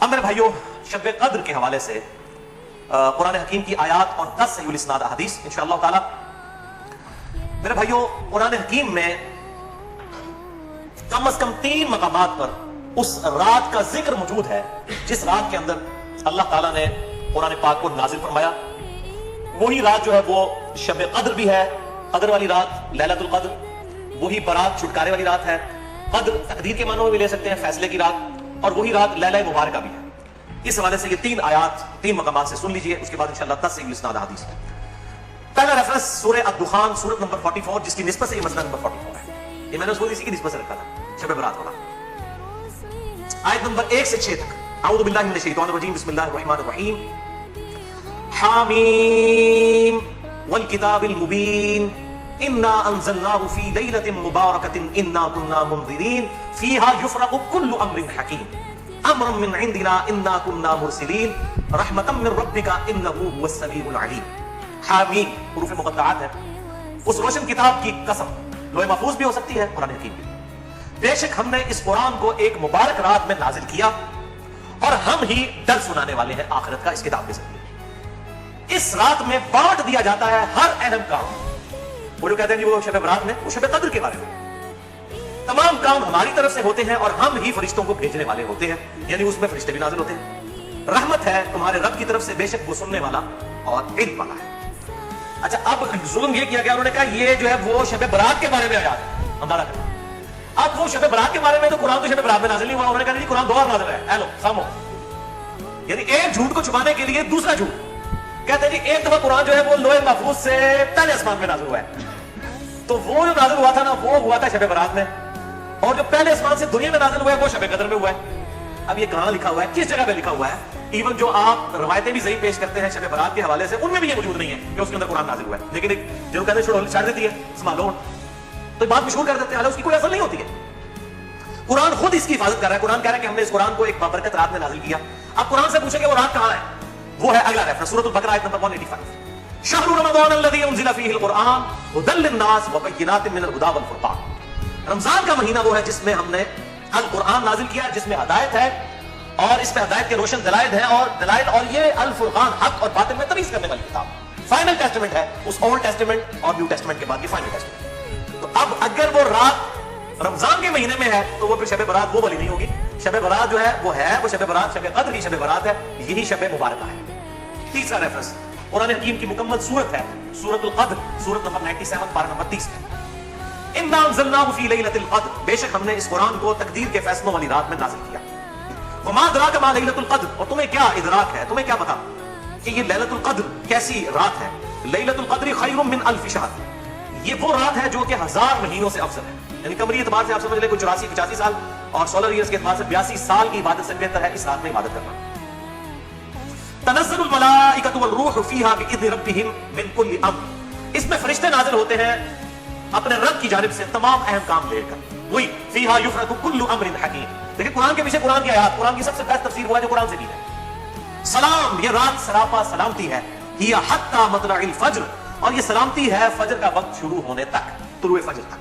अब मेरे भाइयों, शब कद्र के हवाले से कुरान हकीम की आयात और 10 सहीहुल इस्नाद अहादीस इंशाअल्लाह ताला। मेरे भाइयों, कुरान हकीम में कम से कम 3 मकामात पर उस रात का जिक्र मौजूद है जिस रात के अंदर अल्लाह ताला ने कुरान पाक को नाजिल फरमाया। वही रात जो है वो शब कद्र भी है, कद्र वाली रात, लैलतुल कद्र। वही बरात, छुटकारे वाली रात है। कद्र तकदीर के मानों में भी ले सकते हैं, फैसले की रात, और वही रात लैला मुबारका भी है। इस हवाले से ये 3 आयात 3 मकामात से सुन लीजिए, उसके बाद इंशाअल्लाह 10 सहीहुल इस्नाद अहादीस है। पहला रेफरेंस सूरह अद-दुखान, सूरत नंबर 44, जिसकी निस्बत से ये मसला नंबर 44 है। ये मैंने उसको इसी की निस्बत से रखा था, शब बरात वाला। आयत नंबर 1 से 6 तक। अऊज़ु बिल्लाहि मिनश शैतानिर रजीम, बिस्मिल्लाहिर रहमानिर रहीम। हामीम वल किताबिल मुबीन, इन्ना अंज़लनाहु फी लैलतिन मुबारकतिन इन्ना कुन्ना मुंज़िरीन फीहा युफ़रक़ु कुल्लु अम्रिन हकीम अम्रन मिन इंदिना इन्ना कुन्ना मुरसिलीन रहमतम मिन रब्बिका इन्नहु हुवस समीउल अलीम। हामीम हुरूफ मुक़त्तआत है। उस रोशन किताब की कसम, लोहे महफूज भी हो सकती है, कुरान हकीम भी। बेशक हमने इस कुरान को एक मुबारक रात में नाजिल किया और हम ही डर सुनाने वाले हैं आखिरत का इस किताब के जरिए। इस रात में बांट दिया जाता है हर अहम काम। वो जो कहते हैं वो शब बरात में, वो शब कद्र के बारे में तमाम काम हमारी तरफ से होते हैं और हम ही फरिश्तों को भेजने वाले होते हैं, यानी उसमें फरिश्ते भी नाजिल होते हैं। रहमत है तुम्हारे रब की तरफ से, बेशक वो सुनने वाला और इल्म वाला है। अच्छा, अब जुल्म ये किया गया, उन्होंने कहा ये जो है वो शब बरात के बारे में आया है, अंदाजा करें। अब वो शब बरात के बारे में, तो कुरान तो शब बरात में नाजिल नहीं हुआ। उन्होंने कहा कुरान 2 बार नाजिल है। हेलो सामो, यानी एक झूठ को छुपाने के लिए दूसरा झूठ। कहते हैं जी एक दफा कुरान जो है वो लोहे महफूज से पहले आसमान में नाजिल हुआ है, तो वो जो नाजिल हुआ था ना, वो हुआ था शब बरात में, और जो पहले आसमान से दुनिया में नाजिल हुआ है वो शब कद्र में हुआ है। अब ये कहां लिखा हुआ है, किस जगह पे लिखा हुआ है? इवन जो आप रवायतें भी सही पेश करते हैं शब बरात के हवाले से, उनमें भी ये मौजूद नहीं है कि उसके अंदर कुरान नाजिल हुआ है। लेकिन एक जो कहते हैं छाड़ देती है, संभालो, तो बात मशहूर कर देते हैं, उसकी कोई असर नहीं होती है। कुरान खुद इसकी हिफाजत कर रहा है। कुरान कह रहा है कि हमने इस कुरान को एक बाबरकत रात में नाजिल किया। अब कुरान से पूछेंगे वो रात कहां है, वो है अगला रेफरेंस, सूरह अल-बकरा आयत नंबर 185। शहरु रमज़ान अल्लज़ी उन्ज़िला फ़ीहिल क़ुरआन हुदल लिन्नास व बय्यिनातिन मिनल हुदा वल फ़ुरक़ान। रमजान का महीना वो है जिसमें हमने अल कुरान नाजिल किया, जिसमें हिदायत है और इसमें हिदायत के रोशन दलाइल हैं और दलाइल, और ये अल फुरक़ान हक और बातिल में तमीज़ करने वाली किताब, फाइनल टेस्टामेंट है, उस ओल्ड टेस्टामेंट और न्यू टेस्टामेंट के बाद की फाइनल टेस्टामेंट। तो अब अगर वो रात रमजान के महीने में है तो वो फिर शब बरात वो वाली नहीं होगी। शब बरात जो है वो शब बरात, शब कद्र की शब बरात है, यही शब मुबारक है। तीसरा रेफरेंस कुरान हकीम की मुकम्मल सूरत है, सूरत अल-कद्र, सूरत नंबर 97, पारा नंबर 30। इन्ना अंज़लनाहु फ़ी लैलतिल क़द्र, बेशक हमने इस कुरान को तकदीर के फैसलों वाली रात में नाज़िल किया। वमा अदराका मा लैलतुल क़द्र, और तुम्हें क्या इदराक है, तुम्हें क्या पता कि ये लैलतुल क़द्र कैसी रात है। लैलतुल क़द्र खैरुम मिन अल्फ़ि शहर, ये वो रात है जो कि 1000 महीनों से अफजल है। यानी कमरी एतबार से आप समझ ले कोई 84-85 साल, और सोलर ईयर्स के एतबार से 82 साल की इबादत से बेहतर है इस रात में इबादत करना। तनज़्ज़लुल मलाइकतु वल रूह फ़ीहा बिइज़्नि रब्बिहिम मिन कुल्लि अम्र, इसमें फरिश्ते नाज़िल होते हैं अपने रब की जानिब से तमाम अहम काम लेकर। वही फ़ीहा युफ़रक़ु कुल्लु अम्रिन हकीम। देखिए कुरान के पीछे कुरान की आयत, कुरान की सबसे बेस्ट तफसीर हुआ है जो कुरान से दी है। सलाम, ये रात सरापा सलामती है। हिया हत्ता मतलइल फज्र, और ये सलामती है फजर का वक्त शुरू होने तक, तुलुए फजर तक।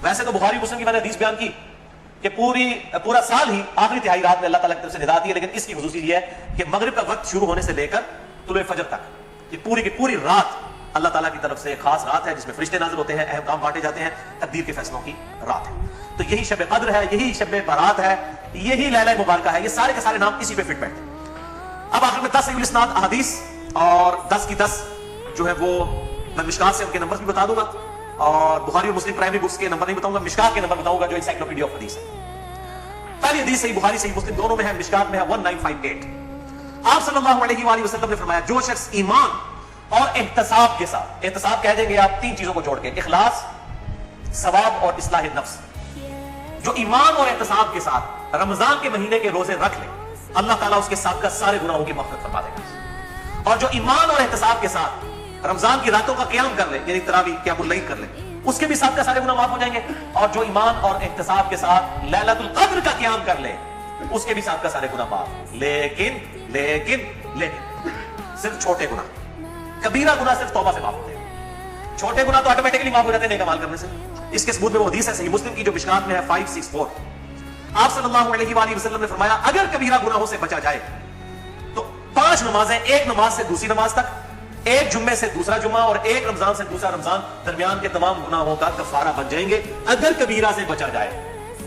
वैसे तो बुखारी मुस्लिम की मैंने हदीस बयान की कि पूरा साल ही आखिरी तिहाई रात में अल्लाह ताला की तरफ से निदा आती है, लेकिन इसकी खुसूसी ये है कि मगरिब का वक्त शुरू होने से लेकर तुलुए फजर तक ये पूरी की पूरी रात अल्लाह ताला की तरफ से एक खास रात है जिसमें फरिश्ते नाज़िल होते हैं, अहम काम बांटे जाते हैं, तकदीर के फैसलों की रात है। तो यही शब कद्र है, यही शब बरात है, यही लैला मुबारका है। ये सारे के सारे नाम इसी पे फिट बैठते हैं। अब आखिर में 10 सहीहुल इस्नाद अहादीस और 10 की 10 जो है वो मैं मिशकात से उनके नंबर भी बता दूंगा, और बुखारी और मुस्लिम प्राइमरी बुक्स के नंबर नहीं बताऊंगा, मिशकात के नंबर बताऊंगा जो एनसाइक्लोपीडिया ऑफ हदीस है। पहली हदीस सही बुखारी सही मुस्लिम दोनों में है, मिशकात में है 1958। आप सल्लल्लाहु अलैहि वसल्लम ने फरमाया जो शख्स ईमान और एहतसाब के साथ, एहतसाब कह देंगे आप 3 चीजों को जोड़ के, इखलास, सवाब और इस्लाह नफ्स, जो ईमान और एहतसाब के साथ रमजान के महीने के रोजे रख ले, अल्लाह ताला उसके साथ का सारे गुनाहों की मग़फ़िरत फरमा देगा। और जो ईमान और एहतसाब के साथ रमजान की रातों का क़याम कर ले, यानी तरावी क़यामुल लैल कर ले, उसके भी साथ का सारे गुनाह माफ हो जाएंगे। और जो ईमान और एहतसाब के साथ लैलतुल क़द्र का क़याम कर ले, उसके भी साथ का सारे गुनाह माफ। लेकिन लेकिन लेकिन सिर्फ छोटे गुनाह, कबीरा गुनाह सिर्फ तौबा से माफ होते हैं, छोटे गुनाह तो ऑटोमेटिकली माफ हो जाते हैं नेक अमाल करने से। इसके सबूत में वो हदीस है सही मुस्लिम की जो मिशकात में है 564। آپ صلی اللہ علیہ وآلہ وسلم نے فرمایا اگر کبیرہ گناہوں سے بچا جائے تو 5 نمازیں، ایک نماز سے دوسری نماز تک، ایک جمعے سے دوسرا جمعہ اور ایک رمضان سے دوسرا رمضان، درمیان کے تمام گناہوں کا کفارہ بن جائیں گے اگر کبیرہ سے بچا جائے.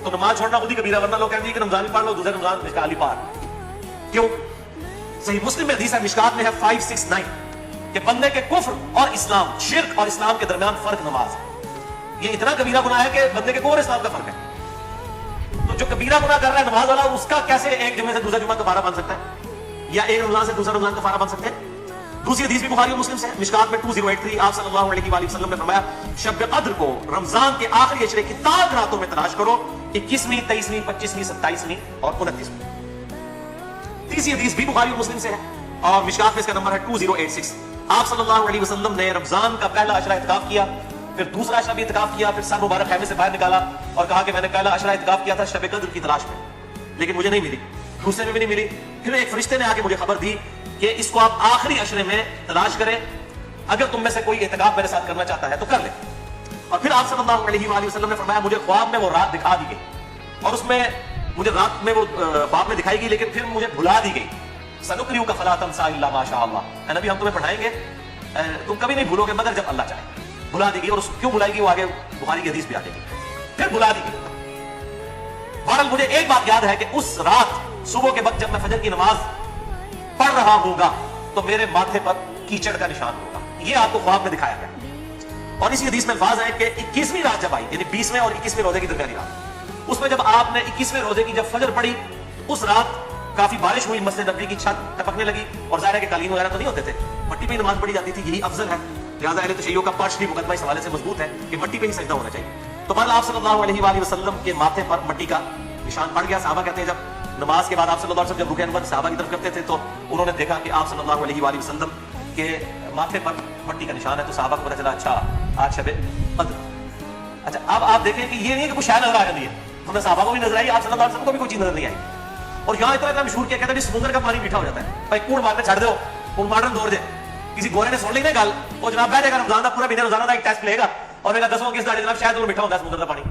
تو نماز چھوڑنا خود ہی کبیرہ، ورنہ لوگ کہتے ہیں کہ رمضان پڑھ لو، دوسرے رمضان مشکات ہی پار. کیوں؟ صحیح مسلم میں حدیث ہے، مشکات میں ہے 569 کہ بندے کے کفر اور اسلام، شرک اور اسلام کے درمیان فرق نماز ہے. یہ اتنا کبیرہ گناہ ہے کہ بندے کے کفر اور اسلام کا فرق ہے. تو جو کبیرہ گناہ کر رہا ہے نماز والا، اس کا کیسے ایک جمعے سے دوسرا جمعہ کفارہ بن سکتا ہے، یا ایک رمضان سے دوسرا رمضان کفارہ بن سکتے ہیں؟ دوسری حدیث بھی بخاری اور مسلم سے ہے، مشکات میں 2083. آپ صلی اللہ علیہ وآلہ وسلم نے فرمایا شب قدر کو رمضان کے آخری عشرے کی تاک راتوں میں تلاش کرو، 21ویں، 23ویں، 25ویں، 27ویں اور 29ویں. تیسری حدیث بھی بخاری اور مسلم سے ہے اور مشکات میں اس کا نمبر ہے 2086. آپ صلی اللہ علیہ وسلم نے رمضان کا پہلا عشرہ اعتکاف کیا، پھر دوسرا عشرہ بھی اعتکاف کیا، پھر سر مبارک خیمے سے باہر نکالا اور کہا کہ میں نے پہلا عشرہ اعتکاف کیا تھا شب قدر کی تلاش میں، لیکن مجھے نہیں ملی، دوسرے میں بھی نہیں ملی. پھر ایک فرشتے نے آ کے مجھے خبر دی کہ اس کو آپ آخری عشرے میں تلاش کریں، اگر تم میں سے کوئی اعتکاف میرے ساتھ کرنا چاہتا ہے تو کر لے. اور پھر آپ صلی اللہ علیہ وآلہ وسلم نے فرمایا مجھے خواب میں وہ رات دکھا دی گئی، اور اس میں مجھے رات میں وہ خواب میں دکھائی گئی لیکن پھر مجھے بھلا دی گئی. سنقریؤک فلا تنسى الا ما شاء اللہ، اے نبی ہم تمہیں پڑھائیں گے تم کبھی نہیں بھولو گے مگر جب اللہ چاہے. بھلا دی گئی، اور کیوں بھلائی گئی وہ آگے بخاری کی حدیث بھی آ جائے گی. پھر بھلا دی گئی. بہرحال مجھے ایک بات یاد ہے کہ اس رات صبح کے وقت جب میں فجر کی نماز پڑھ رہا ہوں گا تو میرے ماتھے پر کیچڑ کا نشان ہوگا. یہ آپ کو خواب میں دکھایا گیا. اور اسی حدیث میں الفاظ ہے کہ 21ویں رات جب آئی، یعنی 20ویں اور 21ویں روزے کی درمیانی رات، اس میں جب آپ نے 21ویں روزے کی جب فجر پڑھی، اس رات کافی بارش ہوئی، مسجد نبوی کی چھت ٹپکنے لگی، اور ظاہر ہے کہ قالین وغیرہ تو نہیں ہوتے تھے، مٹی پہ ہی نماز پڑھی جاتی تھی، یہی افضل ہے. لہٰذا اہل تشیع کا پرش بھی مقدمہ اس حوالے سے مضبوط ہے کہ مٹی پہ ہی سجدہ ہونا چاہیے. تو بہرحال آپ صلی اللہ علیہ وآلہ وسلم کے ماتھے پر مٹی کا نشان پڑ گیا. صحابہ کہتے ہیں جب نماز کے بعد آپ صلی اللہ علیہ وسلم جب رکوع انور صحابہ کی طرف کرتے تھے تو انہوں نے دیکھا کہ آپ صلی اللہ علیہ وآلہ وسلم کے ماتھے پر مٹی کا نشان ہے، تو صحابہ کو پتہ چلا اچھا آج شب قدر. اچھا اب آپ دیکھیں کہ یہ نہیں کہ کوئی شے نظر آ رہی ہے، ہمیں صحابہ کو بھی نظر آئی، آپ صلی اللہ علیہ وسلم کو بھی کوئی چیز نظر نہیں آئی. اور یہاں اتنا مشہور کیا کہتے ہیں سمندر کا پانی میٹھا ہو جاتا ہے، بھائی کوڑ مارنے چھڑ دو، کوڑ مارن دوڑ جائے. کسی گورے نے سن لی نا گل، وہ جناب بیٹھے گا رمضان کا پورا مہینہ روزانہ کا ایک ٹیسٹ لے گا اور میرا 10 کس داڑھی جناب شاید وہ میٹھا ہوگا سمندر کا پانی.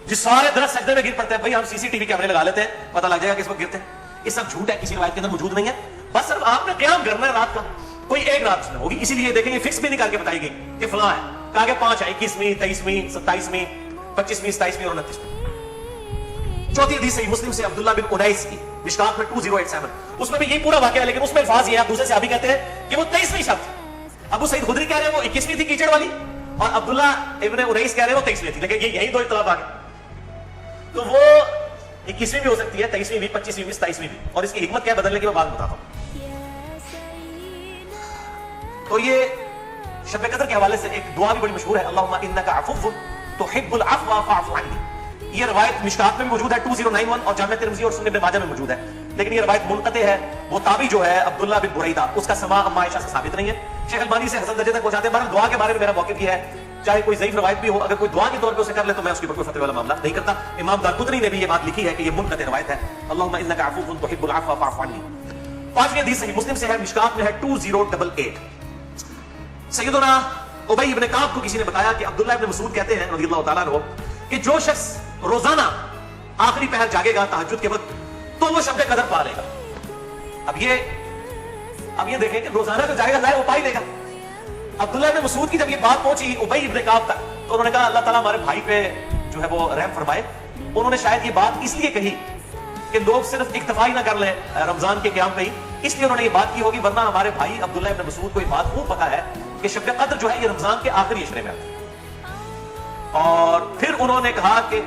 جس سارے درخت سجدے میں گر پڑتے ہیں، بھائی ہم CCTV کیمرے لگا لیتے ہیں، پتہ لگ جائے گا کس وقت گرتے ہیں. یہ سب جھوٹ ہے، کسی روایت کے اندر موجود نہیں ہے. بس صرف آپ نے قیام کرنا ہے رات کا، کوئی ایک رات میں ہوگی، اسی لیے دیکھیں یہ فکس بھی نہیں کر کے بتائی گئی کہ فلاں ہے، کہا کہ 5 ہے، 21ویں، 23ویں، 27ویں، 25ویں، 27ویں اور 29ویں. چوتھی حدیث صحیح مسلم سے عبداللہ بن انیس کی، مشکات میں 2087. اس میں بھی یہی پورا واقعہ ہے لیکن اس میں الفاظ یہ ہے، دوسرے صحابی کہتے ہیں کہ وہ 23ویں شب، ابو سعید خدری کہہ رہے ہیں وہ 21ویں تھی کیچڑ والی، اور عبداللہ ابن انیس کہہ رہے ہیں وہ 23ویں تھی، لیکن یہی دو اختلاف آ گئے. تو وہ 21ویں بھی ہو سکتی ہے، 23ویں بھی، 25ویں بھی، 27ویں بھی، اور اس کی حکمت کیا ہے بدلنے کی میں بعد بتاتا ہوں. تو یہ شب قدر کے حوالے سے ایک دعا بھی بڑی مشہور ہے، اللہم انک عفو تحب العفو فاعف عنی. یہ روایت مشکات میں بھی موجود ہے 2091 اور جامع ترمذی اور سنن ابن ماجہ میں موجود ہے، لیکن یہ روایت منقطع ہے. وہ تابعی جو ہے عبداللہ بن بریدہ، اس کا سماع اما عائشہ سے ثابت نہیں ہے. شیخ البانی سے حسن درجے تک پہنچاتے ہیں. دعا کے بارے میں میرا موقف یہ ہے، چاہے کوئی ضعیف روایت بھی ہو، اگر کوئی دعا کے طور پہ اسے کر لے تو میں اس کے اوپر کوئی فتوی والا معاملہ نہیں کرتا. امام دارقطنی نے بھی یہ بات لکھی ہے کہ یہ منقطع روایت ہے، اللہم انک عفو تحب العفو فاعف عنی. پانچویں حدیث صحیح مسلم سے ہے، مشکات میں ہے 2088. سیدنا ابی ابن کعب کو کسی نے بتایا کہ عبداللہ ابن مسعود کہتے ہیں رضی اللہ تعالیٰ عنہ کہ جو شخص روزانہ آخری پہر جاگے گا تہجد کے وقت تو وہ شب قدر پا لے گا. اب یہ دیکھیں کہ روزانہ جو جاگے گا ظاہر وہ پا ہی لے گا. عبداللہ ابن مسعود کی جب یہ بات پہنچی ابی ابن کعب تک تو انہوں نے کہا اللہ تعالیٰ ہمارے بھائی پہ جو ہے وہ رحم فرمائے. انہوں نے شاید یہ بات اس لیے کہی کہ لوگ صرف اکتفا ہی نہ کر لیں رمضان کے قیام پہ ہی، اس لیے انہوں نے یہ بات کی ہوگی، ورنہ ہمارے بھائی عبداللہ ابن مسعود کو یہ بات خوب پتا ہے کہ شب قدر جو ہے یہ رمضان کے آخری عشرے میں آتا ہے. اور پھر انہوں نے کہا کہ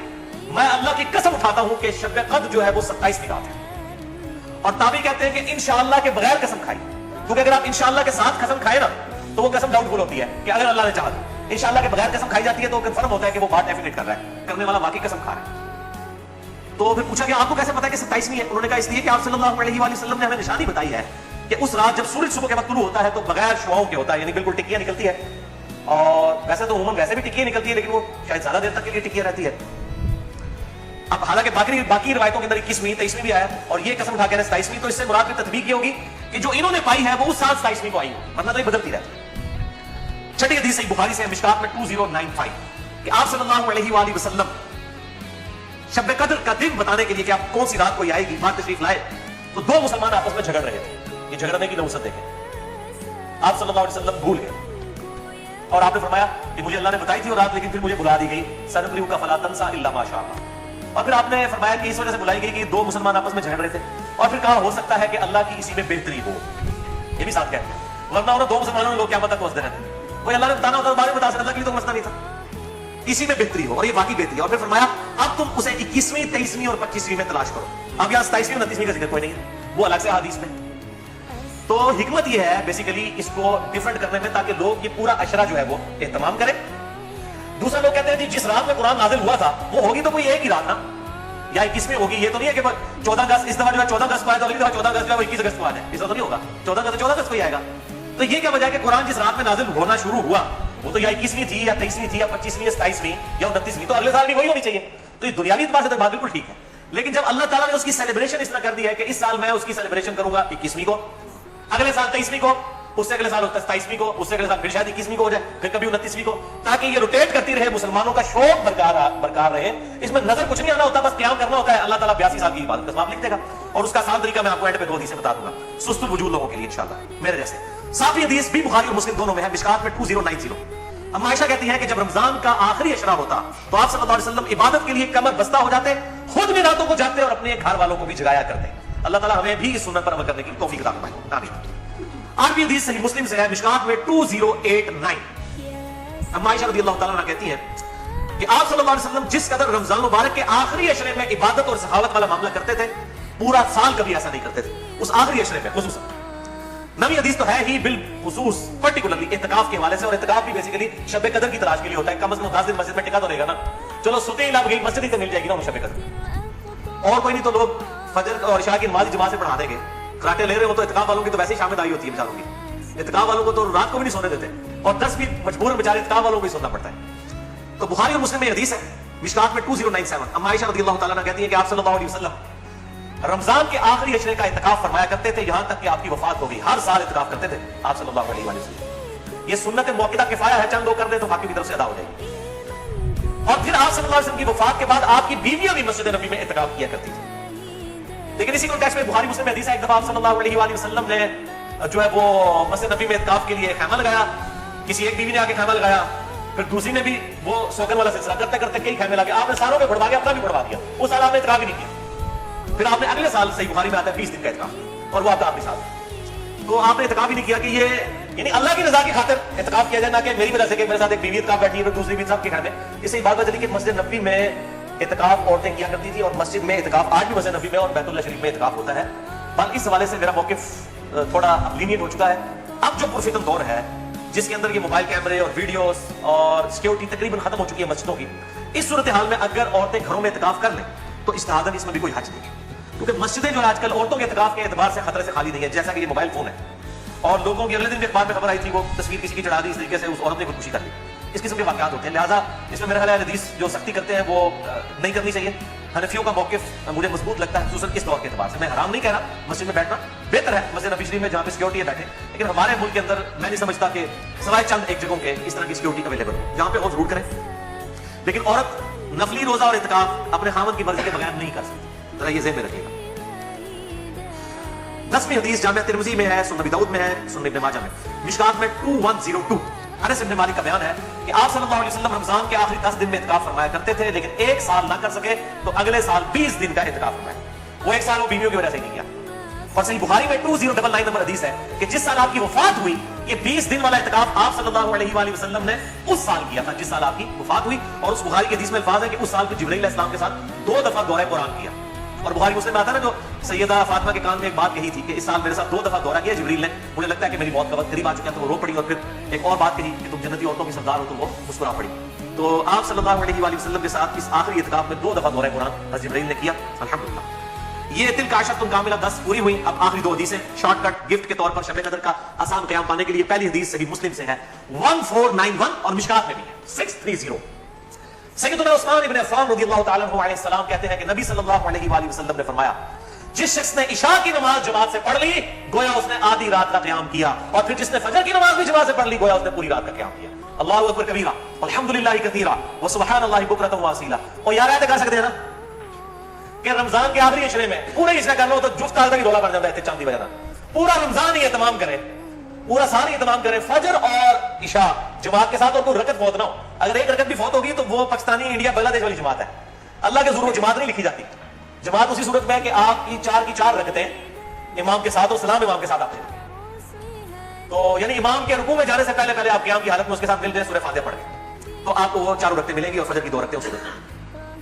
میں اللہ کی قسم اٹھاتا ہوں کہ شب قدر جو ہے وہ 27ویں رات ہے. اور تابعی کہتے ہیں کہ انشاءاللہ کے بغیر قسم کھائی، کیونکہ اگر آپ انشاءاللہ کے ساتھ قسم کھائے نا تو وہ قسم ڈاؤٹ فل ہوتی ہے کہ اگر اللہ نے چاہا. انشاءاللہ کے بغیر قسم کھائی جاتی ہے تو کنفرم ہوتا ہے کہ وہ بات ڈیفینیٹ کر رہا ہے، کرنے والا واقعی قسم کھا رہا ہے. تو پھر پوچھا کہ آپ کو کیسے پتا کہ 27ویں ہے؟ انہوں نے کہا اس لیے کہ آپ صلی اللہ علیہ وآلہ وسلم نے ہمیں نشانی بتائی ہے کہ اس رات جب سورج صبح کے وقت طلوع ہوتا ہے تو بغیر شعاؤں کے ہوتا ہے، یعنی بالکل ٹکیاں نکلتی ہے. اور ویسے تو عموماً ویسے بھی ٹکیاں نکلتی ہے لیکن وہ شاید زیادہ دیر تک کے لیے ٹکیاں رہتی ہے. اب حالانکہ باقی روایتوں کے اندر 21ویں 23ویں بھی آیا اور یہ قسم اٹھا کے 27ویں، تو اس سے مراد بھی تطبیق یہ ہوگی کہ جو انہوں نے پائی ہے وہ اس سال 27ویں کو آئی ہو، ورنہ تو یہ بدلتی رہتی ہے. چھٹی حدیث صحیح بخاری سے مشکات میں 2095 کہ آپ صلی اللہ علیہ وآلہ وسلم शब कद्र का दिन बताने के लिए कि आप कौन सी रात कोई आएगी, बात तशरीफ लाए, तो दो मुसलमान आपस में झगड़ रहे थे। ये झगड़ने की नौसत देखें, आप सल्लल्लाहु अलैहि वसल्लम भूल गए और आपने फरमाया कि मुझे अल्लाह ने बताई थी वो रात, लेकिन फिर मुझे बुला दी गई, सनक़रिउ का फला तंसा इल्ला मा शा अल्लाह। और फिर आपने फरमाया कि इस वजह से बुलाई गई कि दो मुसलमान आपस में झगड़ रहे थे, और फिर कहा हो सकता है कि अल्लाह की इसी में बेहतरी हो। ये भी साथ कहते हैं, वरना उन्होंने दो मुसलमानों ने लोग क्या तक पहुंचते रहते, कोई अल्लाह ने बताना होता बारे में बता सकता, अल्लाह के लिए तो मसला नहीं था, इसी में बेहतरी हो, और ये वाकई बेहतरी। और फिर फरमाया अब तुम उसे 21वीं, 23वीं और 25वीं में तलाश करो। अब यहाँ 27वीं और 29वीं का जिक्र कोई नहीं है, वो अलग से हदीस में। तो हिकमत ये है बेसिकली इसको डिफरेंट करने में, ताकि लोग ये पूरा अशरा जो है वो एहतमाम करें। दूसरा लोग कहते हैं जी जिस रात में कुरान नाजिल हुआ था वो होगी तो कोई एक ही रात ना, या 21वीं होगी। ये तो नहीं है कि 14 अगस्त इस दफा जो है 14 अगस्त को आया, तो अगली दफा 14 अगस्त जो है वो 21 अगस्त को आ जाए, ऐसा तो नहीं होगा। 14 अगस्त 14 अगस्त को ही आएगा। तो ये क्या वजह है कि कुरान जिस रात में नाजिल होना शुरू हुआ वो तो या 21वीं थी, या 23वीं थी, या 25वीं, या 27वीं, या 29वीं, तो अगले साल भी वही होनी चाहिए। तो ये दुनियावी एतबार से तो बात बिल्कुल ठीक है, लेकिन जब अल्लाह ताला ने उसकी सेलिब्रेशन इस तरह कर दी है कि इस साल मैं उसकी सेलिब्रेशन करूंगा 21वीं को, अगले साल 23वीं को, उससे अगले साल 27वीं को, उससे अगले साल फिर शायद 21वीं को हो जाए, फिर कभी 29वीं को, ताकि ये रोटेट करती रहे, मुसलमानों का शौक बरकरार रहे। इसमें नजर कुछ नहीं आना होता, बस क्याम करना होता है। अल्लाह ताला 82 साल की इबादत का सवाब लिख देगा, और उसका आसान तरीका मैं आपको एंड पे 2 हदीसें बता दूंगा सुस्तुल वजूद लोगों के लिए इंशाल्लाह मेरे जैसे। 7वीं हदीस भी बुखारी और मुस्लिम दोनों में है, मिशकात में 2090। अम्मा आयशा कहती है कि जब रमजान का आखिरी अशरा होता तो आप सल्लल्लाहु अलैहि वसल्लम इबादत के लिए कमर बस्ता हो जाते, खुद भी रातों को जागते और अपने घर वालों को भी जगाया करते। अल्लाह ताला हमें भी इस सुन्नत पर अमल करने की तौफीक अता फरमाए, आमीन। 8वीं हदीस सही मुस्लिम से है, मिशकात में 2089। अम्मा आयशा रज़ियल्लाहु ताला अन्हा कहती है कि आप सल्लल्लाहु अलैहि वसल्लम जिस कदर रमजान मुबारक के आखिरी अशरे में इबादत और सखावत वाला मामला करते थे, पूरा साल कभी ऐसा नहीं करते थे, उस आखिरी अशरे में खुसूसन। नवी हदीस तो है ही बिल खुसूस पर्टिकुलरली इत्तिकाफ के हवाले से, और इत्तिकाफ भी बेसिकली शब कदर की तलाश के लिए होता है। कम से कम 10 दिन मस्जिद में टिका तो रहेगा ना, चलो सुते ही लाभ गई मस्जिद ही तो मिल जाएगी ना शब कदर, और कोई नहीं तो लोग फजर और इशा की नमाज जमात से पढ़ा देंगे। कराटे ले रहे हो तो इत्तिकाफ वालों की तो वैसे ही शामिल आई होती है बेचारों की, इत्तिकाफ वालों को तो रात को भी नहीं सोने देते, और 10 भी मजबूर बेचारे इत्तिकाफ वालों को ही सोना पड़ता है। तो बुखारी और मुस्लिम में हदीस है, मिशकात में 2097। अम्मा आयशा रज़ियल्लाहु ताला अन्हा कहती है कि आप सल्लल्लाहु अलैहि वसल्लम रमजान के आखिरी अशरे का इत्तिकाफ फरमाया करते थे, यहां तक कि आपकी वफात हो गई। हर साल इत्तिकाफ करते थे आप सल्लल्लाहु अलैहि वसल्लम। ये सुन्नत मौक़िदा किफाया है, चंद लोग कर दे तो बाकी की तरफ से अदा हो जाएगी। और फिर आप सल्लल्लाहु अलैहि वसल्लम की वफात के बाद आपकी बीवियां भी मस्जिद नबी में इत्तिकाफ किया करती थी। लेकिन इसी कॉन्टेक्स्ट में बुखारी मुस्लिम में हदीस है, एक दफा आप सल्लल्लाहु अलैहि वसल्लम ने जो है वो मस्जिद नबी में इत्तिकाफ के लिए खैमा लगाया, किसी एक बीवी ने आके खैमा लगाया, फिर दूसरी ने भी वो सौगन वाला सिलसिला करते करते कई खैमे लगे, आपने सारों में बढ़वा के अपना भी बढ़वा दिया। उस साल आपने इत्तिकाफ ही नहीं किया, फिर आपने अगले साल सही बुखारी में आता है 20 दिन का इत्तिकाफ, और वो आपका आखिरी साल। तो आपने इत्तिकाफ ही नहीं किया कि ये यानी अल्लाह की रजा की खातिर इत्तिकाफ किया जाए, ना कि मेरी वजह से कि मेरे साथ एक बीवी इत्तिकाफ बैठी है, दूसरी भी सब के घर में। इससे बात चली कि मस्जिद नबी में इत्तिकाफ औरतें किया करती थी, और मस्जिद में इत्तिकाफ आज भी मस्जिद नबी में और बैतुल्लाह शरीफ में इत्तिकाफ होता है। बल इस हवाले से मेरा मौक़िफ़ थोड़ा लीनियंट हो चुका है। अब जो पुरफितन दौर है जिसके अंदर ये मोबाइल कैमरे और वीडियोस और सिक्योरिटी तकरीबन खत्म हो चुकी है मस्जिदों की, इस सूरत हाल में अगर औरतें घरों में इत्तिकाफ कर लें तो इज्तिहादन इसमें भी कोई हर्ज नहीं है, क्योंकि मस्जिदें जो है आजकल औरतों के इत्तिकाफ के एतबार से खतरे से खाली नहीं है। जैसा कि ये मोबाइल फोन है, और लोगों की अगले दिन भी अखबार में खबर आई थी वो तस्वीर किसी की चढ़ा दी, इस तरीके से उस औरत ने खुदकुशी कर ली। इस किस्म के वाक़यात होते हैं, लिहाजा इसमें मेरा ख्याल है हदीस जो सख्ती करते हैं वो नहीं करनी चाहिए। हनफियों का मौक़िफ़ मुझे मजबूत लगता है, खुसूसन इस दौर के एतबार से। मैं हराम नहीं कह रहा, मस्जिद में बैठना बेहतर है, मस्जिद नबी शरीफ में जहाँ पे सिक्योरिटी है बैठे, लेकिन हमारे मुल्क के अंदर मैं नहीं समझता कि सिवाय चंद एक जगहों के इस तरह की सिक्योरिटी अवेलेबल हो, जहाँ पे और जरूर करें। लेकिन औरत नफली रोजा और इत्तिकाफ अपने खामद की मर्जी के बगैर नहीं कर सकती, जरा ये ज़हन में रखिएगा। 10वीं हदीस जामिया तिरमिज़ी में है, सुनन नबी दाऊद में है, सुनन इब्न माजा में, मिशकात में 2102। अनस इब्न मालिक का बयान है कि आप सल्लल्लाहु अलैहि वसल्लम रमजान के आखिरी 10 दिन में इत्तिकाफ फरमाया करते थे, लेकिन एक साल ना कर सके तो अगले साल 20 दिन का इत्तिकाफ फरमाया। वो एक साल वो बीवियों की वजह से नहीं किया। और सही बुखारी में 2099 नंबर हदीस है कि जिस साल आपकी वफात हुई, ये 20 दिन वाला इत्तिकाफ आप सल्लल्लाहु अलैहि वसल्लम ने उस साल किया था जिस साल आपकी वफात हुई। और उस बुखारी के हदीस में अल्फाज है कि उस साल फिर जिब्रील अलैहिस्सलाम के साथ 2 दफा दौरा कुरान किया। और बुखारी मुस्लिम में आता है ना, जो सैयदा फातिमा के कान में एक बात कही थी कि इस साल मेरे साथ 2 दफा दौरा किया जिब्रील ने, मुझे लगता है कि मेरी मौत का वक्त करीब आ चुका है, तो वो रो पड़ी। और फिर एक और बात कही कि तुम जन्नती औरतों की सरदार हो, तो वो मुस्कुरा पड़ी। तो आप सल्लल्लाहु अलैहि वसल्लम के साथ इस आखिरी इत्तिकाफ में 2 दफा दौरा कुरान जिब्रील ने किया। अल्हम्दुलिल्लाह, ये तिल का अशरतुल कामिला 10 पूरी हुई। अब आखिरी 2 हदीसें शॉर्टकट गिफ्ट के तौर पर शब कदर का आसान क़याम पाने के लिए। पहली हदीस सही मुस्लिम से है 1491 और मिशकात में भी है 630। सैयदना उस्मान इब्न अफ़्फ़ान रज़ियल्लाहु ताला अन्हु अलैहि सलाम कहते हैं कि नबी सल्लल्लाहु अलैहि वसल्लम ने फरमाया, जिस शख्स ने इशा की नमाज जमात से पढ़ ली गोया उसने आधी रात का क़याम किया, और फिर जिसने फजर की नमाज भी जमात से पढ़ ली गोया उसने पूरी रात का क़याम किया। अल्लाहु अकबर कबीरा वल्हम्दुलिल्लाहि कसीरा व सुब्हानल्लाहि बुकरतन व असीला। और यार ऐसे कर सकते हैं ना, کہ رمضان کے آخری عشرے میں پورے عشرے کرنا ہو تو جفت آدھا کی رولا بن جاتا ہے چاندی وغیرہ. پورا رمضان ہی اہتمام کرے, پورا سال ہی اہتمام کرے, فجر اور عشاء جماعت کے ساتھ, اور کوئی رکعت فوت نہ ہو. اگر ایک رکعت بھی فوت ہوگی تو وہ پاکستانی انڈیا بنگلہ دیش والی جماعت ہے. اللہ کے ضرور جماعت نہیں لکھی جاتی. جماعت اسی صورت میں ہے کہ آپ کی چار رکعتیں امام کے ساتھ اور سلام امام کے ساتھ آتے ہیں. تو یعنی امام کے رکوع میں جانے سے پہلے آپ قیام کی حالت میں اس کے ساتھ مل جائے سورہ فاتحہ پڑھ گئے تو آپ کو وہ 4 رکعتیں ملیں گی, اور فجر کی 2 رکعتیں اس میں.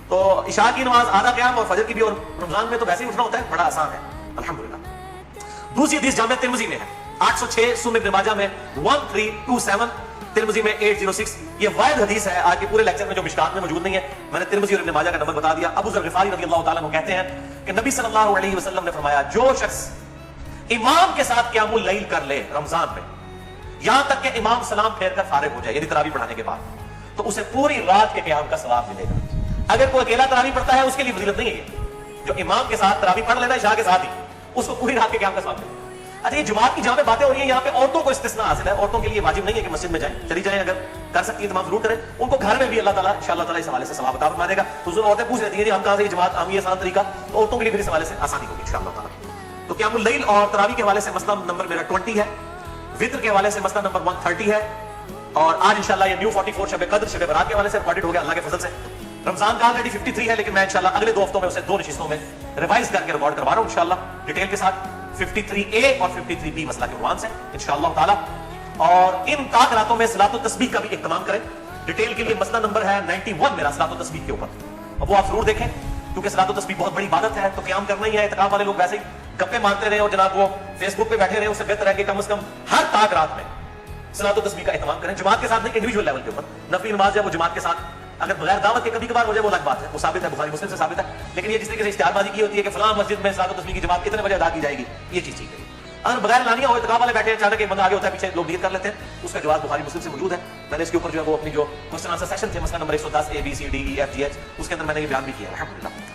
تو عشاء کی نماز آدھا قیام اور فجر کی بھی, اور رمضان میں تو ویسے ہی اٹھنا ہوتا ہے, بڑا آسان ہے الحمدللہ. دوسری حدیث جامع ترمذی میں ہے 806, سنن ابن ماجہ میں 1327, ترمذی میں 806. یہ واحد حدیث ہے آج کے پورے لیکچر میں جو مشکات میں موجود نہیں ہے. میں نے ترمذی اور ابن ماجہ کا نمبر بتا دیا. ابو ذر غفاری رضی اللہ تعالیٰ عنہ کہتے ہیں کہ نبی صلی اللہ علیہ وسلم نے فرمایا, جو شخص امام کے ساتھ قیام اللیل کر لے رمضان میں یہاں تک کہ امام سلام پھیر کر فارغ ہو جائے, یعنی تراویح پڑھانے کے بعد, تو اسے پوری رات کے قیام کا ثواب ملے گا. اگر کوئی اکیلا تراویح پڑھتا ہے اس کے لیے فضیلت نہیں ہے. جو امام کے ساتھ تراویح پڑھ لینا عشاء کے ساتھ ہی, اس کو پوری رات کے قیام کا ثواب ملے گا. اچھا, یہ جماعت کی جہاں پہ باتیں ہو رہی ہیں یہاں پہ عورتوں کو استثناء حاصل ہے. عورتوں کے لیے واجب نہیں ہے کہ مسجد میں جائیں, چلی جائیں, اگر کر سکتی ہے تمام ضرور کریں. ان کو گھر میں بھی اللہ تعالیٰ انشاءاللہ تعالیٰ اس حوالے سے ثواب عطا فرما دے گا. حضور عورتیں پوچھ رہتی ہیں جی ہم کہاں سے یہ جماعت عام یہ آسان طریقہ, تو عورتوں کے لیے بھی اس حوالے سے آسانی ہوگی انشاءاللہ تعالیٰ. تو قیام اللیل اور تراویح کے حوالے سے مسئلہ نمبر میرا 20 ہے. وطر کے حوالے سے مسئلہ نمبر 130 ہے. اور آج انشاءاللہ یہ نیو 44 شب قدر شب برات کے حوالے سے ریکارڈڈ ہو گیا اللہ کے فضل سے. رمضان کا آلریڈی 53 ہے, لیکن میں انشاءاللہ اگلے 2 ہفتوں میں اسے 2 نشستوں میں ریوائز کر کے ریکارڈ کروا رہا ہوں انشاءاللہ ڈیٹیل کے ساتھ. 53A اور 53B مسئلہ کے عنوان سے انشاءاللہ تعالی. اور ان طاق راتوں میں صلاۃ التسبیح کا بھی اہتمام کریں. ڈیٹیل کے لیے مسئلہ نمبر ہے 91 میرا صلاۃ التسبیح کے اوپر. اب وہ آپ ضرور دیکھیں کیونکہ صلاۃ التسبیح بہت بڑی عبادت ہے. تو قیام کرنا ہی ہے. اعتکاف والے لوگ ویسے ہی گپے مارتے رہے اور جناب وہ فیس بک پہ بیٹھے رہے, اس سے بہتر ہے کہ کم از کم ہر طاق رات میں صلاۃ التسبیح کا اہتمام کریں. جماعت کے ساتھ نہیں, انڈیویجول لیول کے اوپر. نفلی نماز ہے وہ جماعت کے ساتھ, اگر بغیر دعوت کے کبھی کبھار ہو جائے وہ الگ بات ہے, وہ ثابت ہے, بخاری مسلم سے ثابت ہے. لیکن یہ جس طریقے سے اشتہار بازی کی ہوتی ہے کہ فلاں مسجد میں صلاۃ التسبیح کی جماعت اتنے بجے ادا کی جائے گی, یہ چیز ٹھیک ہے. اگر بغیر لانیہ ہو, اعتکاف والے بیٹھے ہیں, اچانک ایک بندہ آگے ہوتا ہے, پیچھے لوگ نیت کر لیتے ہیں, اس کا جواب بخاری مسلم سے موجود ہے. میں نے اس کے اوپر جو ہے وہ اپنی جو کوسچن آنسر سیشن تھے مسئلہ نمبر 110 ABCDEFGH اس کے اندر میں نے یہ بیان بھی کیا الحمدللہ.